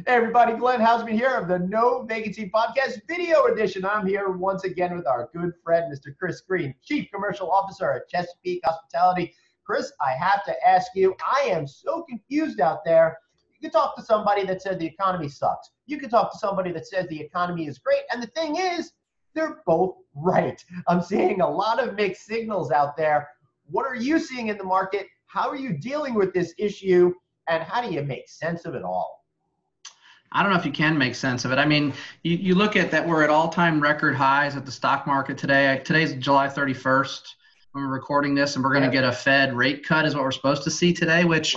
Hey everybody, Glenn Hausman here of the No Vacancy Podcast Video Edition. I'm here once again with our good friend, Mr. Chris Green, Chief Commercial Officer at Chesapeake Hospitality. Chris, I have to ask you, I am so confused out there. You can talk to somebody that said the economy sucks. You can talk to somebody that says the economy is great. And the thing is, they're both right. I'm seeing a lot of mixed signals out there. What are you seeing in the market? How are you dealing with this issue? And how do you make sense of it all? I don't know if you can make sense of it. I mean, you look at that, we're at all-time record highs at the stock market today. Today's July 31st when we're recording this, and we're going to get a Fed rate cut is what we're supposed to see today, which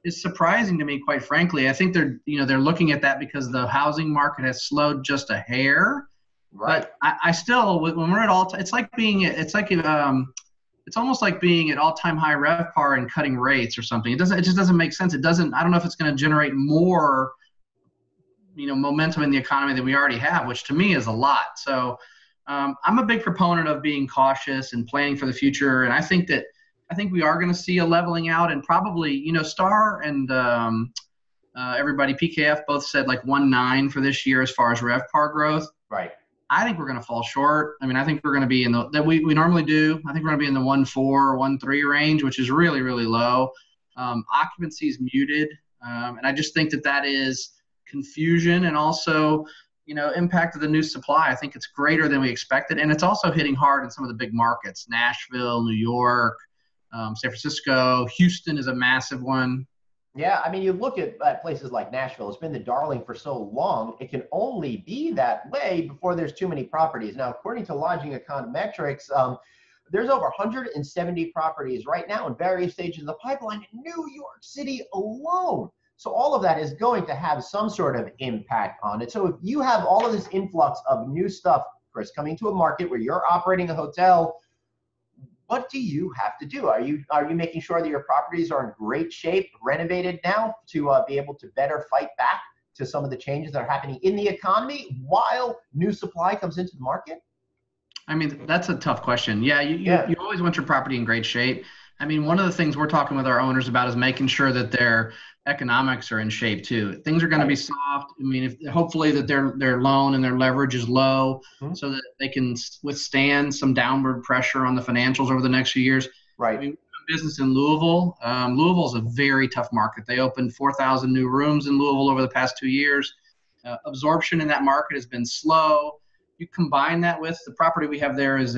is surprising to me, quite frankly. I think they're looking at that because the housing market has slowed just a hair. Right. But I still, when we're at it's almost like being at all-time high RevPAR and cutting rates or something. It just doesn't make sense. I don't know if it's going to generate more momentum in the economy than we already have, which to me is a lot. So I'm a big proponent of being cautious and planning for the future. And I think we are going to see a leveling out, and probably, Star and everybody, PKF, both said like 1.9 for this year as far as RevPAR growth. Right. I think we're going to fall short. I mean, I think we're going to be in that we normally do. I think we're going to be in the 1.4, 1.3 range, which is really, really low. Occupancy is muted. And I just think that is confusion, and also, impact of the new supply. I think it's greater than we expected, and it's also hitting hard in some of the big markets: Nashville, New York, San Francisco. Houston is a massive one. Yeah, I mean, you look at places like Nashville. It's been the darling for so long. It can only be that way before there's too many properties. Now, according to Lodging Econometrics, there's over 170 properties right now in various stages of the pipeline in New York City alone. So all of that is going to have some sort of impact on it. So if you have all of this influx of new stuff, Chris, coming to a market where you're operating a hotel, what do you have to do? Are you making sure that your properties are in great shape, renovated now to be able to better fight back to some of the changes that are happening in the economy while new supply comes into the market? I mean, that's a tough question. Yeah, you always want your property in great shape. I mean, one of the things we're talking with our owners about is making sure that their economics are in shape too. Things are going to be soft. I mean, hopefully that their loan and their leverage is low, so that they can withstand some downward pressure on the financials over the next few years. Right. I mean, business in Louisville. Louisville is a very tough market. They opened 4,000 new rooms in Louisville over the past 2 years. Absorption in that market has been slow. You combine that with the property we have there was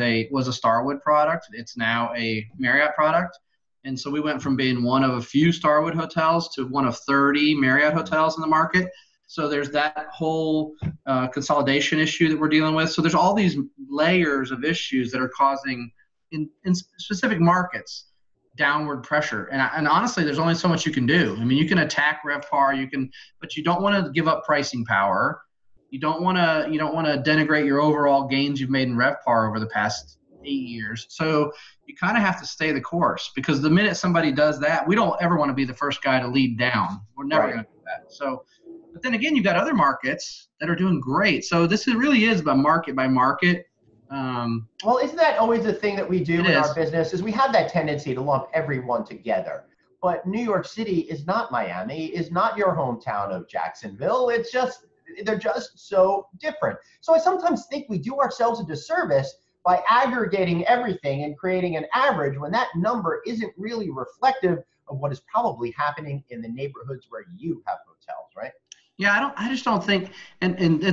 a Starwood product. It's now a Marriott product. And so we went from being one of a few Starwood hotels to one of 30 Marriott hotels in the market. So there's that whole consolidation issue that we're dealing with. So there's all these layers of issues that are causing, in specific markets, downward pressure. And honestly, there's only so much you can do. I mean, you can attack RevPAR, but you don't want to give up pricing power. You don't want to denigrate your overall gains you've made in RevPAR over the past 8 years. So you kind of have to stay the course, because the minute somebody does that, we don't ever want to be the first guy to lead down. We're never going to do that. So, but then again, you've got other markets that are doing great. So this really is about market by market. Well, isn't that always the thing that we do in our business? Is we have that tendency to lump everyone together. But New York City is not Miami, is not your hometown of Jacksonville. They're just so different. So I sometimes think we do ourselves a disservice by aggregating everything and creating an average when that number isn't really reflective of what is probably happening in the neighborhoods where you have hotels, right? Yeah, I just don't think, and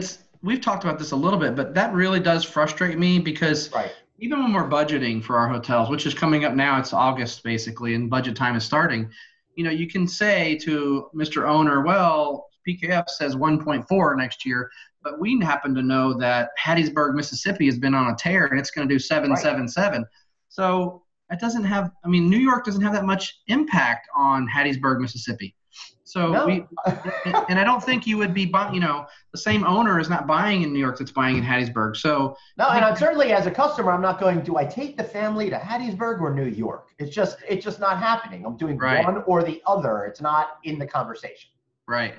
we've talked about this a little bit, but that really does frustrate me, because even when we're budgeting for our hotels, which is coming up now, it's August basically, and budget time is starting, you can say to Mr. Owner, well, PKF says 1.4 next year, but we happen to know that Hattiesburg, Mississippi has been on a tear, and it's going to do 777. So it doesn't have, New York doesn't have that much impact on Hattiesburg, Mississippi. So and I don't think you would be buying, the same owner is not buying in New York that's buying in Hattiesburg. So no, and I'm certainly, as a customer, I'm not going, do I take the family to Hattiesburg or New York? It's just not happening. I'm doing one or the other. It's not in the conversation. Right.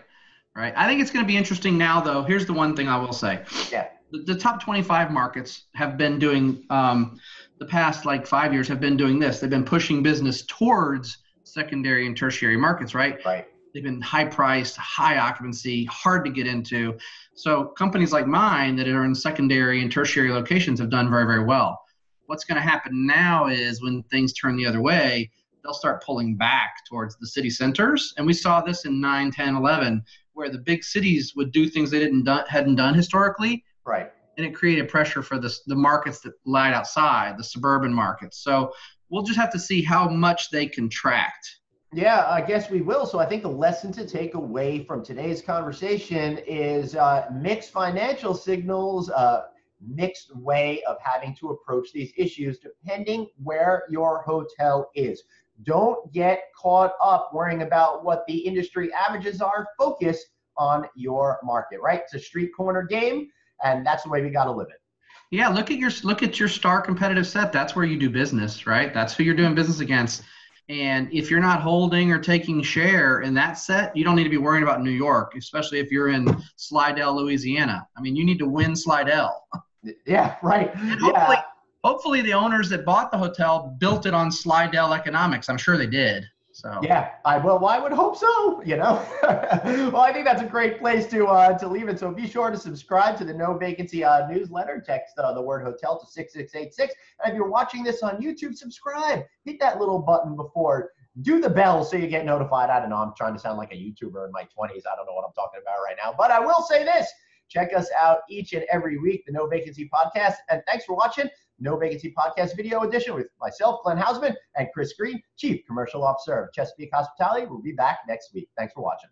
I think it's going to be interesting now, though. Here's the one thing I will say. Yeah. The top 25 markets have been doing, the past 5 years have been doing this. They've been pushing business towards secondary and tertiary markets, right? Right. They've been high priced, high occupancy, hard to get into. So companies like mine that are in secondary and tertiary locations have done very, very well. What's going to happen now is when things turn the other way, they'll start pulling back towards the city centers. And we saw this in 9, 10, 11, where the big cities would do things they hadn't done historically. Right. And it created pressure for the markets that lied outside, the suburban markets. So we'll just have to see how much they contract. Yeah, I guess we will. So I think the lesson to take away from today's conversation is mixed financial signals, mixed way of having to approach these issues depending where your hotel is. Don't get caught up worrying about what the industry averages are. Focus on your market, right? It's a street corner game, and that's the way we got to live it. Yeah, look at your star competitive set. That's where you do business, right? That's who you're doing business against. And if you're not holding or taking share in that set, you don't need to be worrying about New York, especially if you're in Slidell, Louisiana. I mean, you need to win Slidell. Yeah, right. And Yeah. hopefully the owners that bought the hotel built it on Slidell economics. I'm sure they did. So yeah, I would hope so, you know. Well, I think that's a great place to leave it. So be sure to subscribe to the No Vacancy newsletter. Text the word hotel to 6686. And if you're watching this on YouTube, subscribe. Hit that little button before. Do the bell so you get notified. I don't know. I'm trying to sound like a YouTuber in my 20s. I don't know what I'm talking about right now. But I will say this. Check us out each and every week, the No Vacancy Podcast. And thanks for watching No Vacancy Podcast Video Edition with myself, Glenn Hausman, and Chris Green, Chief Commercial Officer of Chesapeake Hospitality. We'll be back next week. Thanks for watching.